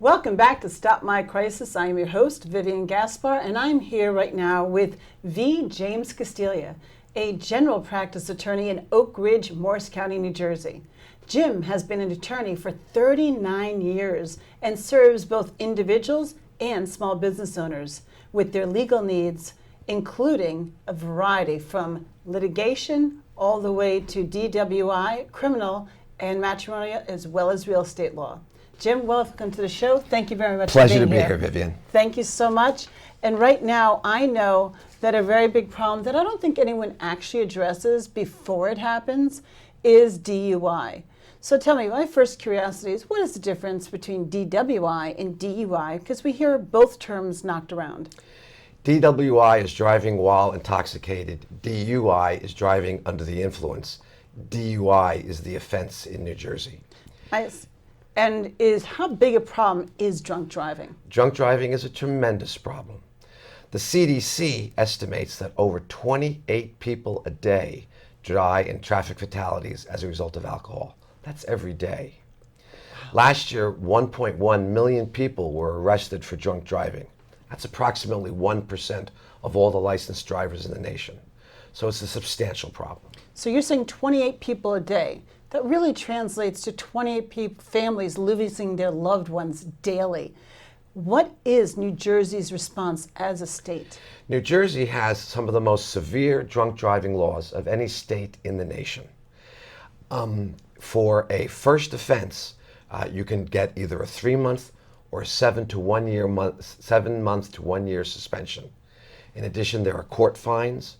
Welcome back to Stop My Crisis. I am your host, Vivian Gaspar, and I'm here right now with James Castiglia, a general practice attorney in Oak Ridge, Morris County, New Jersey. Jim has been an attorney for 39 years and serves both individuals and small business owners with their legal needs, including a variety from litigation all the way to DWI, criminal, and matrimonial, as well as real estate law. Jim, welcome to the show. Thank you very much for being here. Pleasure to be here, Vivian. Thank you so much. And right now, I know that a very big problem that I don't think anyone actually addresses before it happens is DUI. So tell me, my first curiosity is, what is the difference between DWI and DUI? Because we hear both terms knocked around. DWI is driving while intoxicated. DUI is driving under the influence. DUI is the offense in New Jersey. And how big a problem is drunk driving? Drunk driving is a tremendous problem. The CDC estimates that over 28 people a day die in traffic fatalities as a result of alcohol. That's every day. Last year, 1.1 million people were arrested for drunk driving. That's approximately 1% of all the licensed drivers in the nation. So it's a substantial problem. So you're saying 28 people a day. That really translates to 28 families losing their loved ones daily. What is New Jersey's response as a state? New Jersey has some of the most severe drunk driving laws of any state in the nation. For a first offense, you can get either a 3-month or 7 month to 1 year suspension. In addition, there are court fines,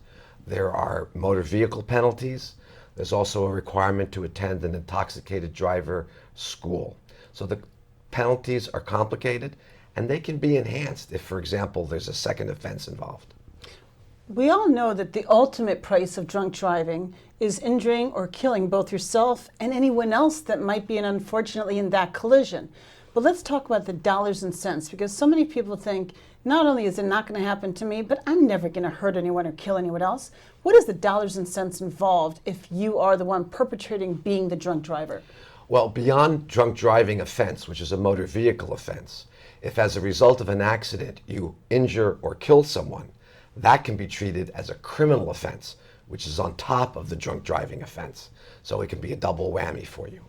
there are motor vehicle penalties. There's also a requirement to attend an intoxicated driver school. So the penalties are complicated, and they can be enhanced if, for example, there's a second offense involved. We all know that the ultimate price of drunk driving is injuring or killing both yourself and anyone else that might be, unfortunately, in that collision. But let's talk about the dollars and cents, because so many people think, not only is it not going to happen to me, but I'm never going to hurt anyone or kill anyone else. What is the dollars and cents involved if you are the one perpetrating being the drunk driver? Well, beyond drunk driving offense, which is a motor vehicle offense, if as a result of an accident you injure or kill someone, that can be treated as a criminal offense, which is on top of the drunk driving offense. So it can be a double whammy for you.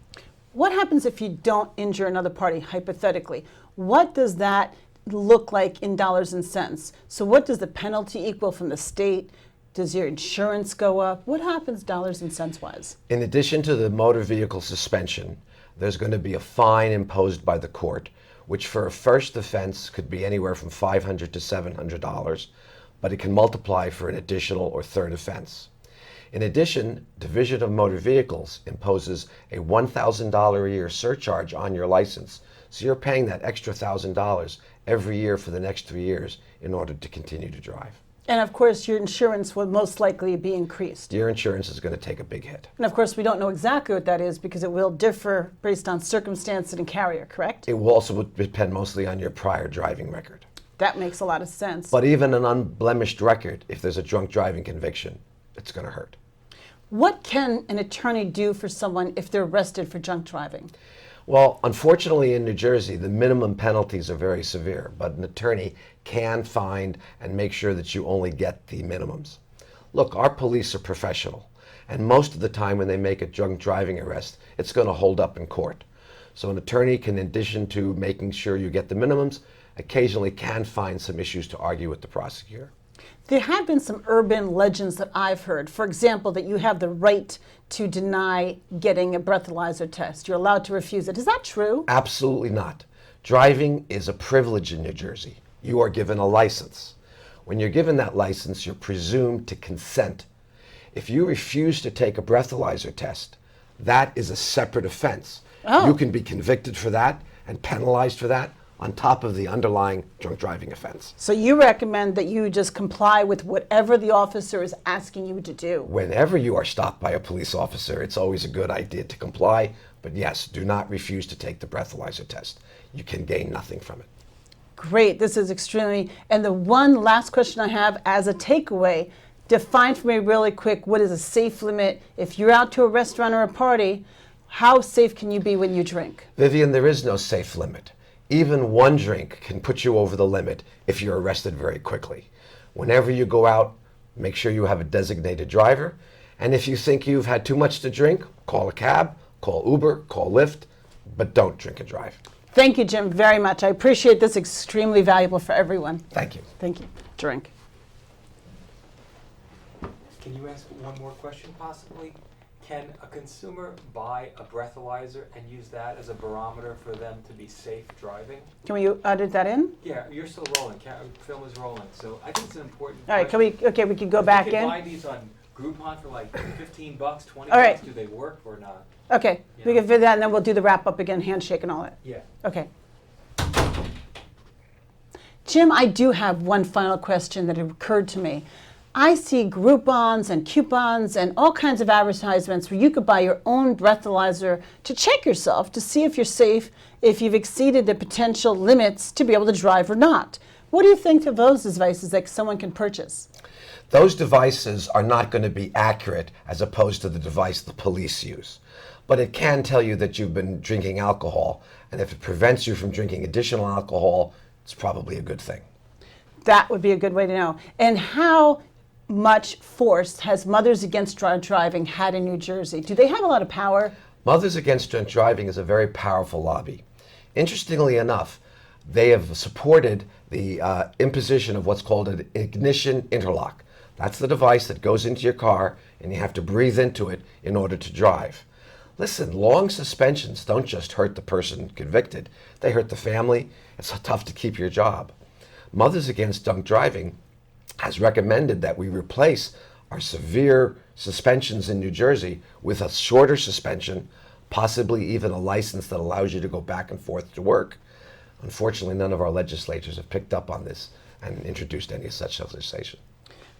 What happens if you don't injure another party, hypothetically? What does that look like in dollars and cents? So what does the penalty equal from the state? Does your insurance go up? What happens dollars and cents wise? In addition to the motor vehicle suspension, there's going to be a fine imposed by the court, which for a first offense could be anywhere from $500 to $700, but it can multiply for an additional or third offense. In addition, Division of Motor Vehicles imposes a $1,000 a year surcharge on your license. So you're paying that extra $1,000 every year for the next 3 years in order to continue to drive. And of course, your insurance will most likely be increased. Your insurance is going to take a big hit. And of course, we don't know exactly what that is because it will differ based on circumstance and carrier, correct? It will also depend mostly on your prior driving record. That makes a lot of sense. But even an unblemished record, if there's a drunk driving conviction, it's going to hurt. What can an attorney do for someone if they're arrested for drunk driving? Well, unfortunately in New Jersey, the minimum penalties are very severe, but an attorney can find and make sure that you only get the minimums. Look, our police are professional, and most of the time when they make a drunk driving arrest, it's going to hold up in court. So an attorney can, in addition to making sure you get the minimums, occasionally can find some issues to argue with the prosecutor. There have been some urban legends that I've heard. For example, that you have the right to deny getting a breathalyzer test. You're allowed to refuse it. Is that true? Absolutely not. Driving is a privilege in New Jersey. You are given a license. When you're given that license, you're presumed to consent. If you refuse to take a breathalyzer test, that is a separate offense. Oh. You can be convicted for that and penalized for that on top of the underlying drunk driving offense. So you recommend that you just comply with whatever the officer is asking you to do? Whenever you are stopped by a police officer, it's always a good idea to comply. But yes, do not refuse to take the breathalyzer test. You can gain nothing from it. Great, this is extremely, and the one last question I have as a takeaway, define for me really quick, what is a safe limit? If you're out to a restaurant or a party, how safe can you be when you drink? Vivian, there is no safe limit. Even one drink can put you over the limit if you're arrested very quickly. Whenever you go out, make sure you have a designated driver. And if you think you've had too much to drink, call a cab, call Uber, call Lyft, but don't drink and drive. Thank you, Jim, very much. I appreciate this. Extremely valuable for everyone. Thank you. Thank you. Drink. Can you ask one more question possibly? Can a consumer buy a breathalyzer and use that as a barometer for them to be safe driving? Can we edit that in? Yeah, you're still rolling. Film is rolling. So I think it's an important All right, question. we can go If back you can in. buy these on Groupon for like $15, $20. All right. Do they work or not? Okay, we Yeah. can fit that and then we'll do the wrap up again, handshake and all that. Yeah. Okay. Jim, I do have one final question that occurred to me. I see Groupons and coupons and all kinds of advertisements where you could buy your own breathalyzer to check yourself to see if you're safe, if you've exceeded the potential limits to be able to drive or not. What do you think of those devices that someone can purchase? Those devices are not going to be accurate as opposed to the device the police use. But it can tell you that you've been drinking alcohol, and if it prevents you from drinking additional alcohol, it's probably a good thing. That would be a good way to know. And how much force has Mothers Against Drunk Driving had in New Jersey? Do they have a lot of power? Mothers Against Drunk Driving is a very powerful lobby. Interestingly enough, they have supported the imposition of what's called an ignition interlock. That's the device that goes into your car and you have to breathe into it in order to drive. Listen, long suspensions don't just hurt the person convicted, they hurt the family. It's tough to keep your job. Mothers Against Drunk Driving has recommended that we replace our severe suspensions in New Jersey with a shorter suspension, possibly even a license that allows you to go back and forth to work. Unfortunately, none of our legislators have picked up on this and introduced any such legislation.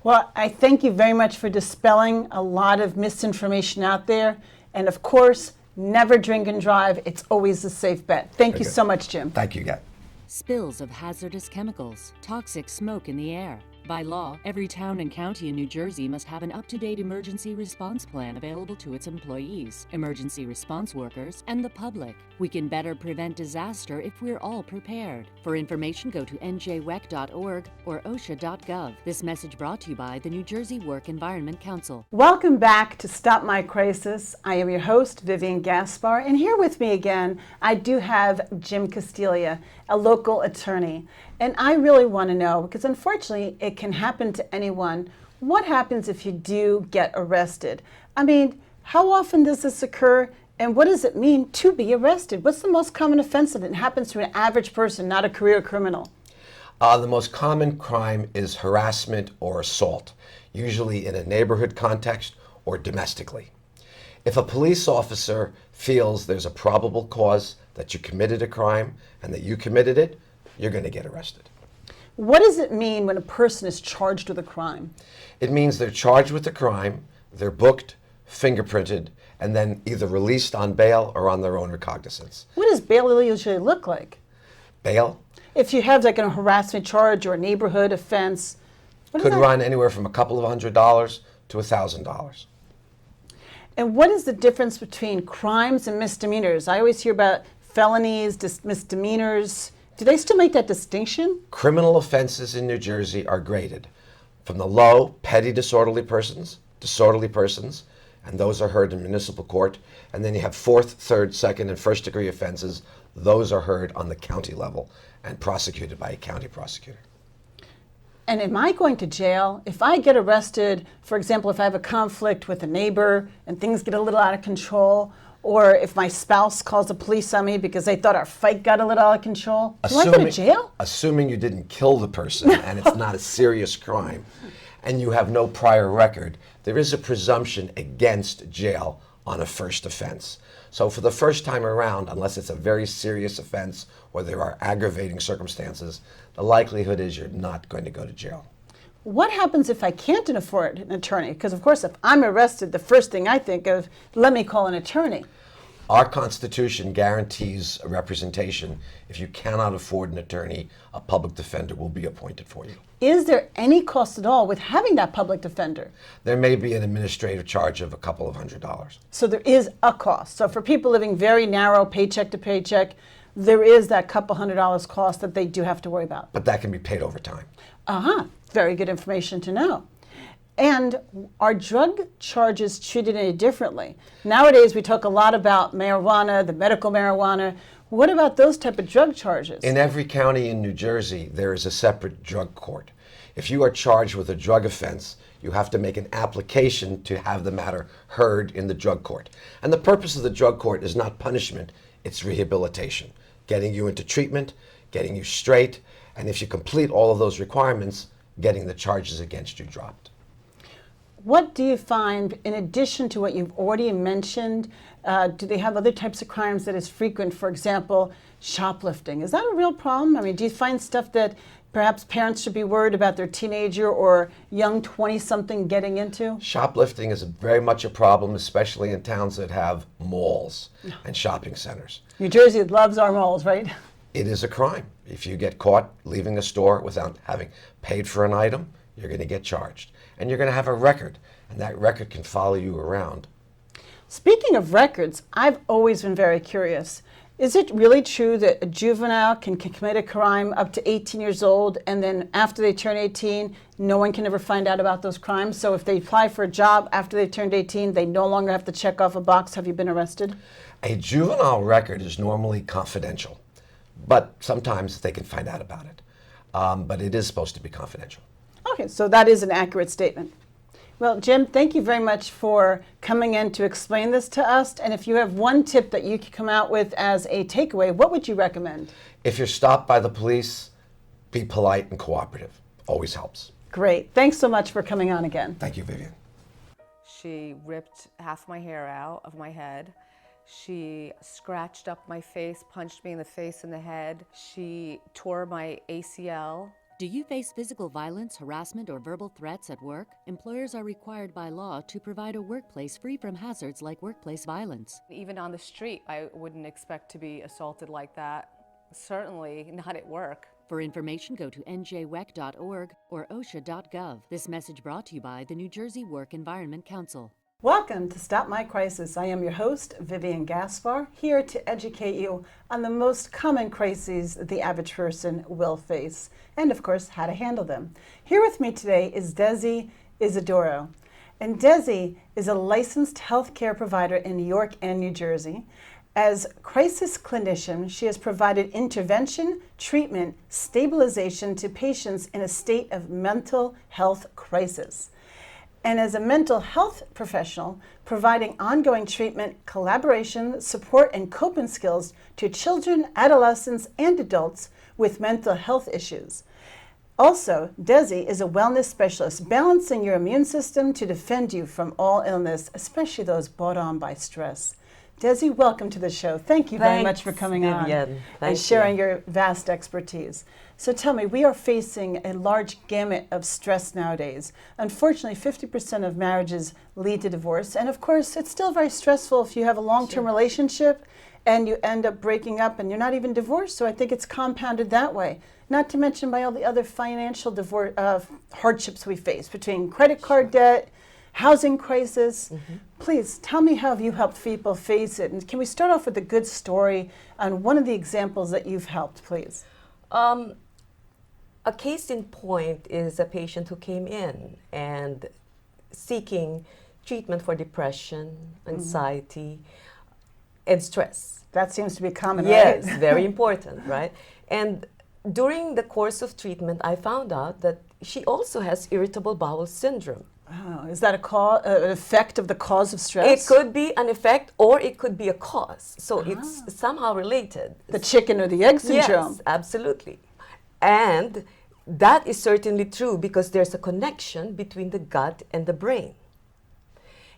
Well, I thank you very much for dispelling a lot of misinformation out there. And of course, never drink and drive. It's always a safe bet. Thank you so much, Jim. Thank you, Gat. Spills of hazardous chemicals, toxic smoke in the air. By law, every town and county in New Jersey must have an up-to-date emergency response plan available to its employees, emergency response workers, and the public. We can better prevent disaster if we're all prepared. For information, go to njwec.org or osha.gov. This message brought to you by the New Jersey Work Environment Council. Welcome back to Stop My Crisis. I am your host, Vivian Gaspar, and here with me again, I do have Jim Castiglia, a local attorney. And I really want to know, because unfortunately it can happen to anyone, what happens if you do get arrested? I mean, how often does this occur, and what does it mean to be arrested? What's the most common offense that happens to an average person, not a career criminal? The most common crime is harassment or assault, usually in a neighborhood context or domestically. If a police officer feels there's a probable cause that you committed a crime and that you committed it, you're going to get arrested. What does it mean when a person is charged with a crime? It means they're charged with the crime, they're booked, fingerprinted, and then either released on bail or on their own recognizance. What does bail usually look like? Bail If you have like a harassment charge or a neighborhood offense, what could does that- run anywhere from a couple of $100 to $1,000. And what is the difference between crimes and misdemeanors? I always hear about felonies, misdemeanors. Do they still make that distinction? Criminal offenses in New Jersey are graded from the low, petty disorderly persons, and those are heard in municipal court. And then you have fourth, third, second, and first degree offenses. Those are heard on the county level and prosecuted by a county prosecutor. And am I going to jail if I get arrested, for example, if I have a conflict with a neighbor and things get a little out of control, or if my spouse calls the police on me because they thought our fight got a little out of control? Do I go to jail? Assuming you didn't kill the person and it's not a serious crime and you have no prior record, there is a presumption against jail on a first offense. So for the first time around, unless it's a very serious offense or there are aggravating circumstances, the likelihood is you're not going to go to jail. What happens if I can't afford an attorney? Because of course, if I'm arrested, the first thing I think of, let me call an attorney. Our Constitution guarantees a representation. If you cannot afford an attorney, a public defender will be appointed for you. Is there any cost at all with having that public defender? There may be an administrative charge of a couple of $100. So there is a cost. So for people living very narrow paycheck to paycheck, there is that couple $100 cost that they do have to worry about. But that can be paid over time. Very good information to know. And are drug charges treated any differently? Nowadays, we talk a lot about marijuana, the medical marijuana. What about those type of drug charges? In every county in New Jersey, there is a separate drug court. If you are charged with a drug offense, you have to make an application to have the matter heard in the drug court. And the purpose of the drug court is not punishment, it's rehabilitation, getting you into treatment, getting you straight, and if you complete all of those requirements, getting the charges against you dropped. What do you find, in addition to what you've already mentioned, do they have other types of crimes that is frequent? For example, shoplifting. Is that a real problem? I mean, do you find stuff that perhaps parents should be worried about their teenager or young 20-something getting into? Shoplifting is very much a problem, especially in towns that have malls and shopping centers. New Jersey loves our malls, right? It is a crime. If you get caught leaving a store without having paid for an item, you're going to get charged. And you're going to have a record, and that record can follow you around. Speaking of records, I've always been very curious. Is it really true that a juvenile can commit a crime up to 18 years old, and then after they turn 18, no one can ever find out about those crimes? So if they apply for a job after they've turned 18, they no longer have to check off a box, have you been arrested? A juvenile record is normally confidential, but sometimes they can find out about it. But it is supposed to be confidential. Okay, so that is an accurate statement. Well, Jim, thank you very much for coming in to explain this to us. And if you have one tip that you could come out with as a takeaway, what would you recommend? If you're stopped by the police, be polite and cooperative. Always helps. Great. Thanks so much for coming on again. Thank you, Vivian. She ripped half my hair out of my head. She scratched up my face, punched me in the face and the head. She tore my ACL. Do you face physical violence, harassment, or verbal threats at work? Employers are required by law to provide a workplace free from hazards like workplace violence. Even on the street, I wouldn't expect to be assaulted like that. Certainly not at work. For information, go to njwec.org or osha.gov. This message brought to you by the New Jersey Work Environment Council. Welcome to Stop My Crisis. I am your host, Vivian Gaspar, here to educate you on the most common crises the average person will face, and of course, how to handle them. Here with me today is Desi Isidro. And Desi is a licensed healthcare provider in New York and New Jersey. As crisis clinician, she has provided intervention, treatment, stabilization to patients in a state of mental health crisis. And as a mental health professional, providing ongoing treatment, collaboration, support, and coping skills to children, adolescents, and adults with mental health issues. Also, Desi is a wellness specialist, balancing your immune system to defend you from all illness, especially those brought on by stress. Desi, welcome to the show. Thank you very much for coming on and sharing your vast expertise. So tell me, we are facing a large gamut of stress nowadays. Unfortunately, 50% of marriages lead to divorce. And of course, it's still very stressful if you have a long-term relationship and you end up breaking up and you're not even divorced. So I think it's compounded that way. Not to mention by all the other financial hardships we face between credit card debt, housing crisis. Please tell me how have you helped people face it? And can we start off with a good story on one of the examples that you've helped, please? A case in point is a patient who came in and seeking treatment for depression, anxiety, and stress. That seems to be common, yes, right? Very important, right? And during the course of treatment, I found out that she also has irritable bowel syndrome. Oh, is that an effect of the cause of stress? It could be an effect or it could be a cause. So it's somehow related. The chicken or the egg syndrome. Yes, absolutely. And that is certainly true because there's a connection between the gut and the brain.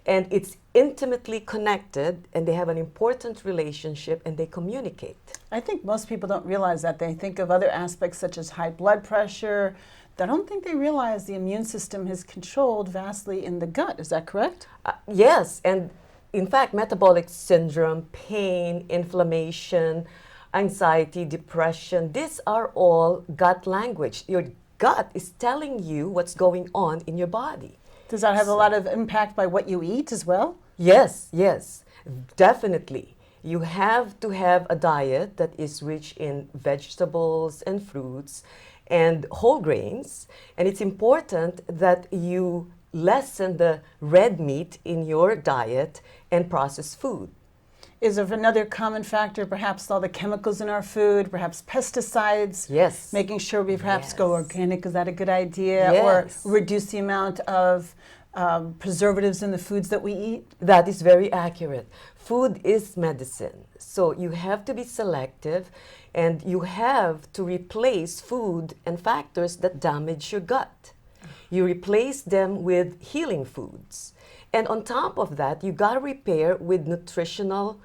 And it's intimately connected and they have an important relationship and they communicate. I think most people don't realize that. They think of other aspects such as high blood pressure. I don't think they realize the immune system is controlled vastly in the gut. Is that correct? Yes, and in fact, metabolic syndrome, pain, inflammation, anxiety, depression, these are all gut language. Your gut is telling you what's going on in your body. Does that have a lot of impact by what you eat as well? Yes, yes, definitely. You have to have a diet that is rich in vegetables and fruits and whole grains. And it's important that you lessen the red meat in your diet and processed food. Is there another common factor, perhaps all the chemicals in our food, perhaps pesticides? Yes. Making sure we perhaps go Yes. organic, is that a good idea? Yes. Or reduce the amount of preservatives in the foods that we eat? That is very accurate. Food is medicine. So you have to be selective and you have to replace food and factors that damage your gut. You replace them with healing foods. And on top of that, you got to repair with nutritional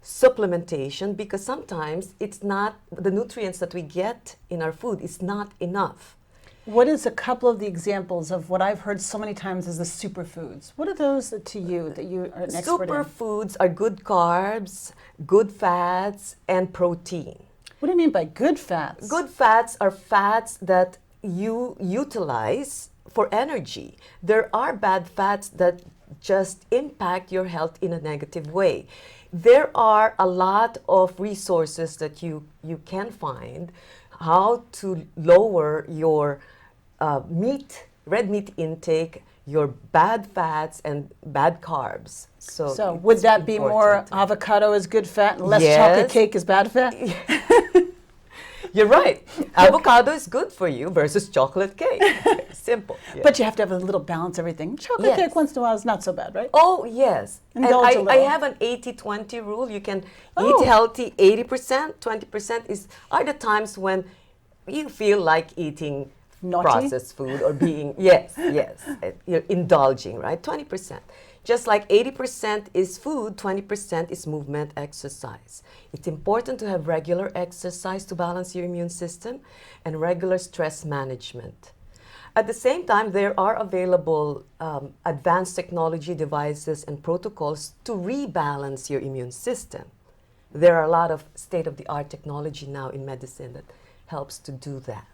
supplementation, because sometimes it's not, the nutrients that we get in our food is not enough. What is a couple of the examples of what I've heard so many times as the superfoods? What are those to you that you are an expert in? Superfoods are good carbs, good fats, and protein. What do you mean by good fats? Good fats are fats that you utilize for energy. There are bad fats that just impact your health in a negative way. There are a lot of resources that you can find how to lower your red meat intake, your bad fats and bad carbs. So would it's that be more important. avocado is good fat and less Yes. chocolate cake is bad fat? You're right. Avocado is good for you versus chocolate cake. Simple. Yeah. But you have to have a little balance everything. Chocolate Yes. cake once in a while is not so bad, right? Oh, yes. And Indulge a I little. have an 80-20 rule. You can Oh. eat healthy 80%, 20% are the times when you feel like eating Naughty? processed food or being, yes, you're indulging, right? 20%. Just like 80% is food, 20% is movement, exercise. It's important to have regular exercise to balance your immune system and regular stress management. At the same time, there are available advanced technology devices and protocols to rebalance your immune system. There are a lot of state-of-the-art technology now in medicine that helps to do that.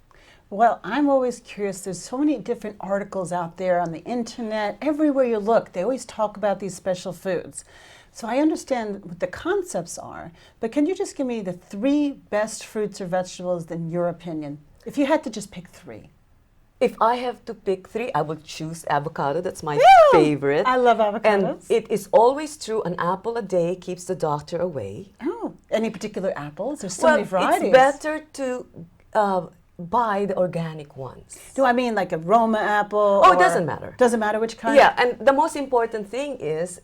Well, I'm always curious. There's so many different articles out there on the internet. Everywhere you look, they always talk about these special foods. So I understand what the concepts are, but can you just give me the 3 best fruits or vegetables in your opinion? If you had to just pick 3. If I have to pick 3, I will choose avocado. That's my Yeah, favorite. I love And avocados. it is always true, an apple a day keeps the doctor away. Oh, any particular apples? There's so many varieties. It's better to buy the organic ones. Do I mean like a Roma apple? Oh, it or- doesn't matter. Doesn't matter which kind? Yeah, and the most important thing is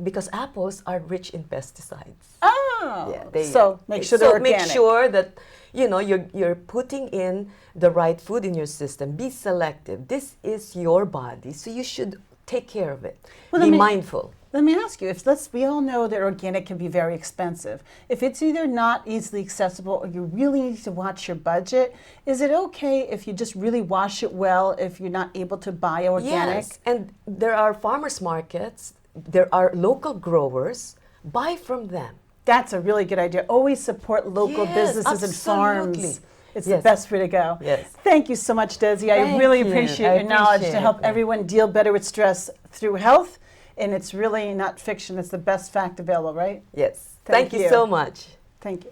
because apples are rich in pesticides. Oh, Yeah, so make sure they're organic. Make sure that you're putting in the right food in your system. Be selective. This is your body, so you should take care of it. Well, Be let me- mindful. Let me ask you, we all know that organic can be very expensive. If it's either not easily accessible or you really need to watch your budget, is it okay if you just really wash it well if you're not able to buy organic? Yes, and there are farmers markets. There are local growers. Buy from them. That's a really good idea. Always support local Yes, businesses and farms. absolutely. It's the Yes. best way to go. Yes. Thank you so much, Desi. I Thank really you. appreciate I your knowledge to appreciate help it. everyone deal better with stress through health. And it's really not fiction. It's the best fact available, right? Yes. Thank Thank you you. so much. Thank you.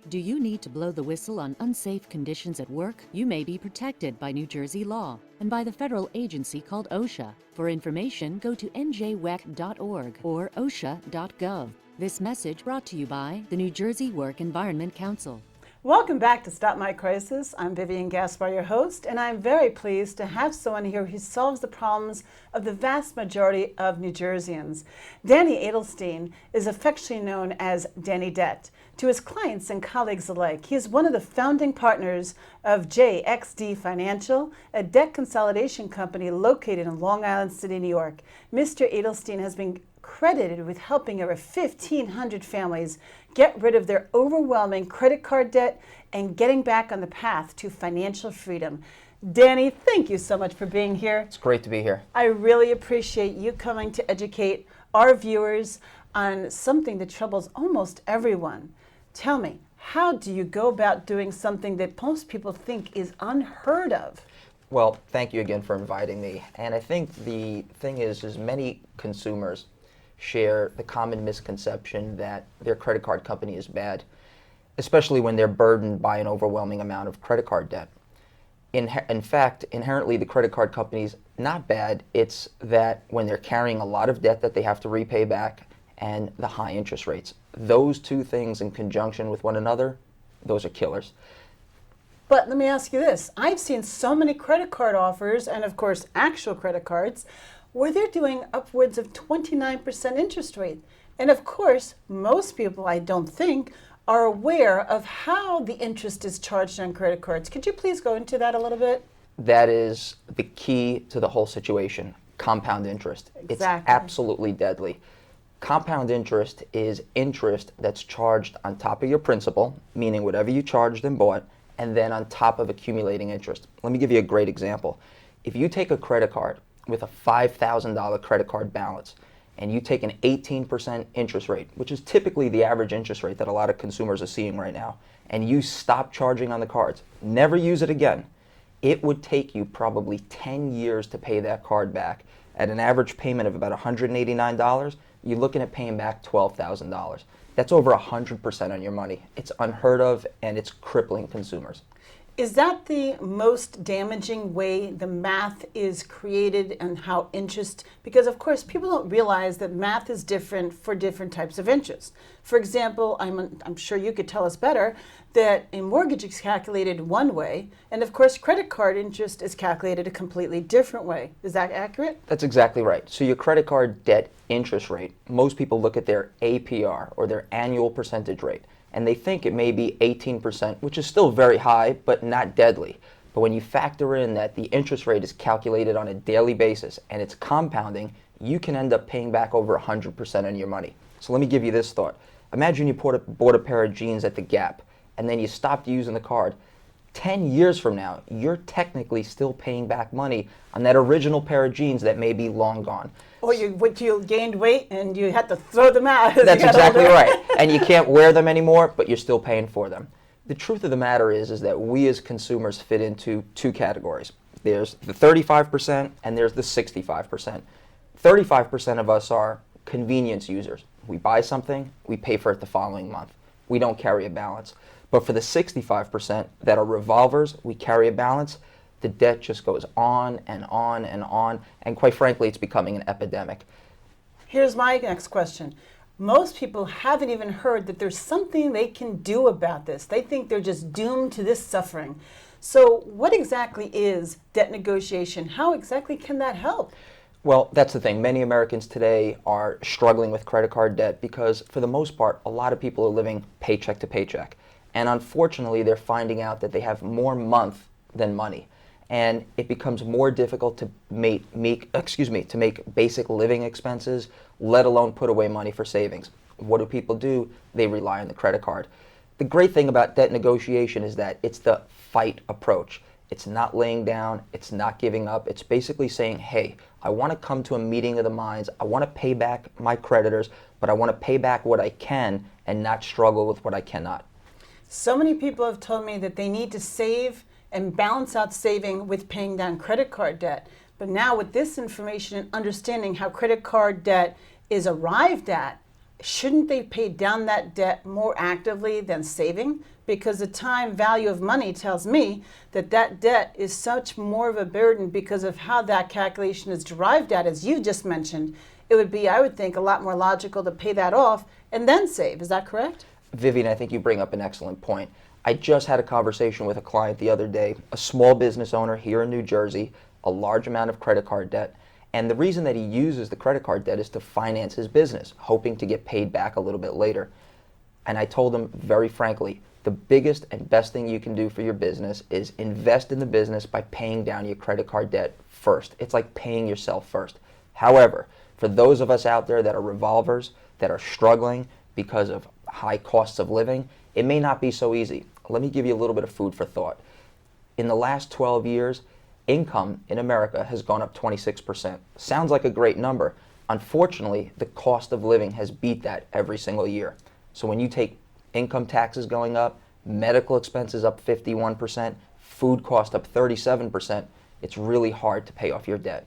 Do you need to blow the whistle on unsafe conditions at work? You may be protected by New Jersey law and by the federal agency called OSHA. For information, go to njwec.org or osha.gov. This message brought to you by the New Jersey Work Environment Council. Welcome back to Stop My Crisis. I'm Vivian Gaspar, your host, and I'm very pleased to have someone here who solves the problems of the vast majority of New Jerseyans. Dani Adelstein is affectionately known as Dani Det to his clients and colleagues alike. He is one of the founding partners of JXD Financial, a debt consolidation company located in Long Island City, New York. Mr. Adelstein has been credited with helping over 1,500 families get rid of their overwhelming credit card debt and getting back on the path to financial freedom. Dani, thank you so much for being here. It's great to be here. I really appreciate you coming to educate our viewers on something that troubles almost everyone. Tell me, how do you go about doing something that most people think is unheard of? Well, thank you again for inviting me. And I think the thing is many consumers share the common misconception that their credit card company is bad, especially when they're burdened by an overwhelming amount of credit card debt. In fact, inherently the credit card company's not bad. It's that when they're carrying a lot of debt that they have to repay back and the high interest rates. Those two things in conjunction with one another, those are killers. But let me ask you this. I've seen so many credit card offers, and of course actual credit cards, where they're doing upwards of 29% interest rate. And of course, most people, I don't think, are aware of how the interest is charged on credit cards. Could you please go into that a little bit? That is the key to the whole situation, compound interest. Exactly. It's absolutely deadly. Compound interest is interest that's charged on top of your principal, meaning whatever you charged and bought, and then on top of accumulating interest. Let me give you a great example. If you take a credit card with a $5,000 credit card balance and you take an 18% interest rate, which is typically the average interest rate that a lot of consumers are seeing right now, and you stop charging on the cards, never use it again, it would take you probably 10 years to pay that card back. At an average payment of about $189, you're looking at paying back $12,000. That's over 100% on your money. It's unheard of, and it's crippling consumers. Is that the most damaging way the math is created and how interest, because of course people don't realize that math is different for different types of interest. For example, I'm sure you could tell us better that a mortgage is calculated one way, and of course credit card interest is calculated a completely different way. Is that accurate? That's exactly right. So your credit card debt interest rate, most people look at their APR, or their annual percentage rate, and they think it may be 18%, which is still very high, but not deadly. But when you factor in that the interest rate is calculated on a daily basis and it's compounding, you can end up paying back over 100% on your money. So let me give you this thought. Imagine you bought a pair of jeans at the Gap, and then you stopped using the card. 10 years from now, you're technically still paying back money on that original pair of jeans that may be long gone. Or you gained weight and you had to throw them out. as That's you got exactly older. right. And you can't wear them anymore, but you're still paying for them. The truth of the matter is that we as consumers fit into two categories. There's the 35% and there's the 65%. 35% of us are convenience users. We buy something, we pay for it the following month. We don't carry a balance. But for the 65% that are revolvers, we carry a balance. The debt just goes on and on and on, and quite frankly, it's becoming an epidemic. Here's my next question. Most people haven't even heard that there's something they can do about this. They think they're just doomed to this suffering. So what exactly is debt negotiation? How exactly can that help? Well, that's the thing. Many Americans today are struggling with credit card debt because, for the most part, a lot of people are living paycheck to paycheck. And unfortunately, they're finding out that they have more month than money. And it becomes more difficult to make basic living expenses, let alone put away money for savings. What do people do? They rely on the credit card. The great thing about debt negotiation is that it's the fight approach. It's not laying down, it's not giving up. It's basically saying, hey, I want to come to a meeting of the minds. I want to pay back my creditors, but I want to pay back what I can and not struggle with what I cannot. So many people have told me that they need to save and balance out saving with paying down credit card debt. But now with this information and understanding how credit card debt is arrived at, shouldn't they pay down that debt more actively than saving? Because the time value of money tells me that that debt is such more of a burden because of how that calculation is derived at, as you just mentioned. It would be, I would think, a lot more logical to pay that off and then save. Is that correct? Vivian, I think you bring up an excellent point. I just had a conversation with a client the other day, a small business owner here in New Jersey, a large amount of credit card debt. And the reason that he uses the credit card debt is to finance his business, hoping to get paid back a little bit later. And I told him very frankly, the biggest and best thing you can do for your business is invest in the business by paying down your credit card debt first. It's like paying yourself first. However, for those of us out there that are revolvers, that are struggling because of high costs of living, it may not be so easy. Let me give you a little bit of food for thought. In the last 12 years, income in America has gone up 26%. Sounds like a great number. Unfortunately, the cost of living has beat that every single year. So when you take income taxes going up, medical expenses up 51%, food cost up 37%, it's really hard to pay off your debt.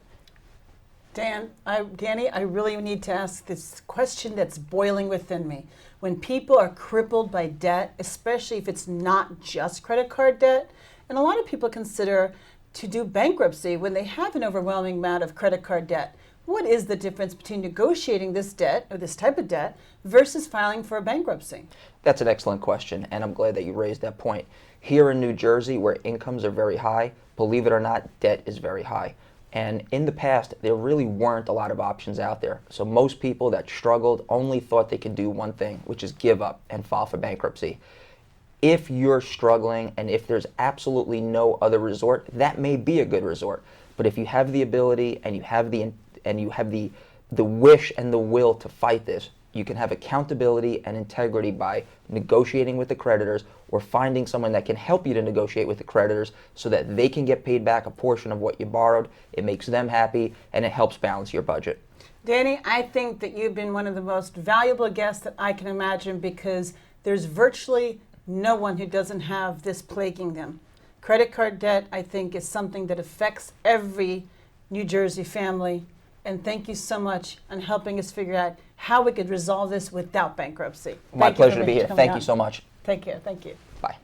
Dani, I really need to ask this question that's boiling within me. When people are crippled by debt, especially if it's not just credit card debt, and a lot of people consider to do bankruptcy when they have an overwhelming amount of credit card debt. What is the difference between negotiating this debt or this type of debt versus filing for a bankruptcy? That's an excellent question, and I'm glad that you raised that point. Here in New Jersey, where incomes are very high, believe it or not, debt is very high. And in the past, there really weren't a lot of options out there. So most people that struggled only thought they could do one thing, which is give up and file for bankruptcy. If you're struggling and if there's absolutely no other resort, that may be a good resort. But if you have the ability and you have the wish and the will to fight this, you can have accountability and integrity by negotiating with the creditors or finding someone that can help you to negotiate with the creditors so that they can get paid back a portion of what you borrowed. It makes them happy and it helps balance your budget. Dani, I think that you've been one of the most valuable guests that I can imagine because there's virtually no one who doesn't have this plaguing them. Credit card debt, I think, is something that affects every New Jersey family. And thank you so much on helping us figure out how we could resolve this without bankruptcy. My pleasure to be here. Thank you so much. Take care. Thank you. Bye.